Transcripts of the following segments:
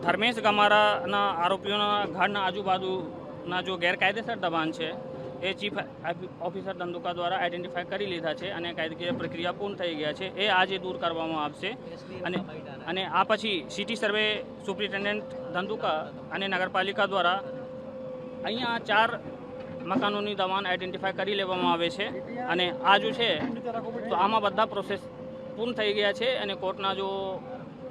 ધર્મેશ ગમારાના આરોપીઓના ઘરના આજુબાજુના જો ગેરકાયદેસર દબાણ છે એ ચીફ ઓફિસર ધંધુકા દ્વારા આઈડેન્ટિફાઈ કરી લીધા છે અને કાયદેકીય પ્રક્રિયા પૂર્ણ થઈ ગયા છે. એ આજે દૂર કરવામાં આવશે અને આ પછી સિટી સર્વે સુપ્રિન્ટેન્ડન્ટ ધંધુકા અને નગરપાલિકા દ્વારા અહીંયા 4 મકાનોની દબાણ આઈડેન્ટિફાઈ કરી લેવામાં આવે છે અને આ જો છે તો આમાં બધા પ્રોસેસ પૂર્ણ થઈ ગયા છે અને કોર્ટના જો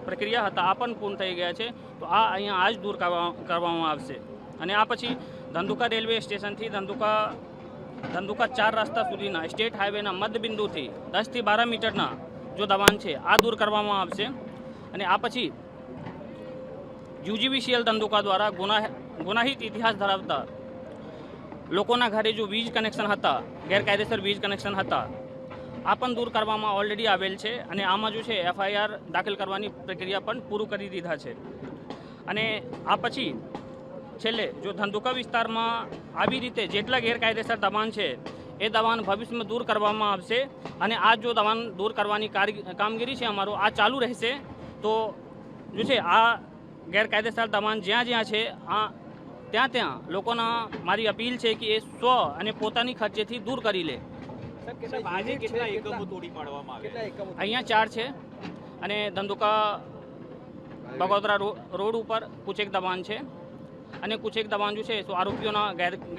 પ્રક્રિયા હતા આ પણ પૂર્ણ થઈ ગયા છે. તો આ અહીંયા આજ દૂર કરવામાં આવશે અને આ પછી ધંધુકા રેલવે સ્ટેશનથી ધંધુકા 4 રસ્તા સુધીના સ્ટેટ હાઈવેના મધ્યબિંદુથી 10 થી 12 મીટરના જો દબાણ છે આ દૂર કરવામાં આવશે અને આ પછી યુજીવીસીએલ ધંધુકા દ્વારા ગુનાહિત ઇતિહાસ ધરાવતા લોકોના ઘરે જો વીજ કનેક્શન હતા, ગેરકાયદેસર વીજ કનેક્શન હતા, આ પણ દૂર કરવામાં ઓલરેડી આવેલ છે અને આમાં જો છે એફઆઈઆર દાખલ કરવાની પ્રક્રિયા પણ પૂરું કરી દીધા છે. અને આ પછી છેલ્લે જો ધંધુકા વિસ્તારમાં આવી રીતે જેટલા ગેરકાયદેસર દબાણ છે એ દબાણ ભવિષ્યમાં દૂર કરવામાં આવશે અને આ જો દબાણ દૂર કરવાની કામગીરી છે અમારું આ ચાલુ રહેશે. તો જો છે આ ગેરકાયદેસર દબાણ જ્યાં છે ત્યાં લોકોના મારી અપીલ છે કે એ સ્વ અને પોતાની ખર્ચેથી દૂર કરી લે. અહીંયા 4 છે અને ધંધુકા બગોદરા રોડ ઉપર કુછ એક દબાણ છે અને કુછ એક દબાણ જો છે તો આરોપીઓના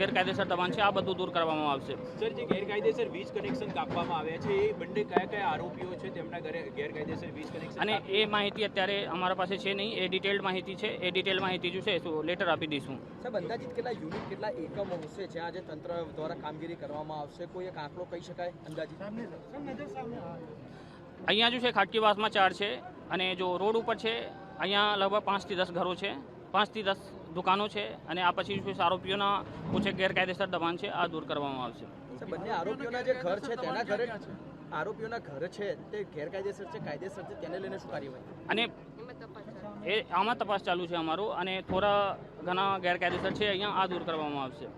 ગેરકાયદેસર દબાણ છે આ બધું દૂર કરવામાં આવશે. સર, જે ગેરકાયદેસર વીજ કનેક્શન કાપવામાં આવ્યા છે એ બંને કયા આરોપીઓ છે તેમના ઘરે ગેરકાયદેસર વીજ કનેક્શન અને એ માહિતી અત્યારે અમારા પાસે છે નહીં. એ ડિટેલ્ડ માહિતી છે. એ ડિટેલ માહિતી જો છે તો લેટર આપી દઈશું. સાહેબ, અંદાજિત કેટલા યુનિટ કેટલા એકમો હશે જ્યાં આજે તંત્ર દ્વારા કામગીરી કરવામાં આવશે? કોઈ એક આંકડો કહી શકાય અંદાજિત? અહીંયા જો છે ખાટકીવાસમાં 4 છે અને જો રોડ ઉપર છે અહીંયા લગભગ 5 થી 10 ઘરો છે, 5 થી 10 દુકાનો છે અને આ પછી આરોપીઓના કુછ ગેરકાયદેસર દબાણ છે આ દૂર કરવામાં આવશે. બંને આરોપીઓના જે ઘર છે તેના ઘરે આરોપીઓના ઘર છે તે ગેરકાયદેસર છે કાયદેસર છે તેને લઈને શું કાર્યવાહી? અને આમાં તપાસ ચાલુ છે અમારું અને થોડા ઘણા ગેરકાયદેસર છે અહીંયા આ દૂર કરવામાં આવશે.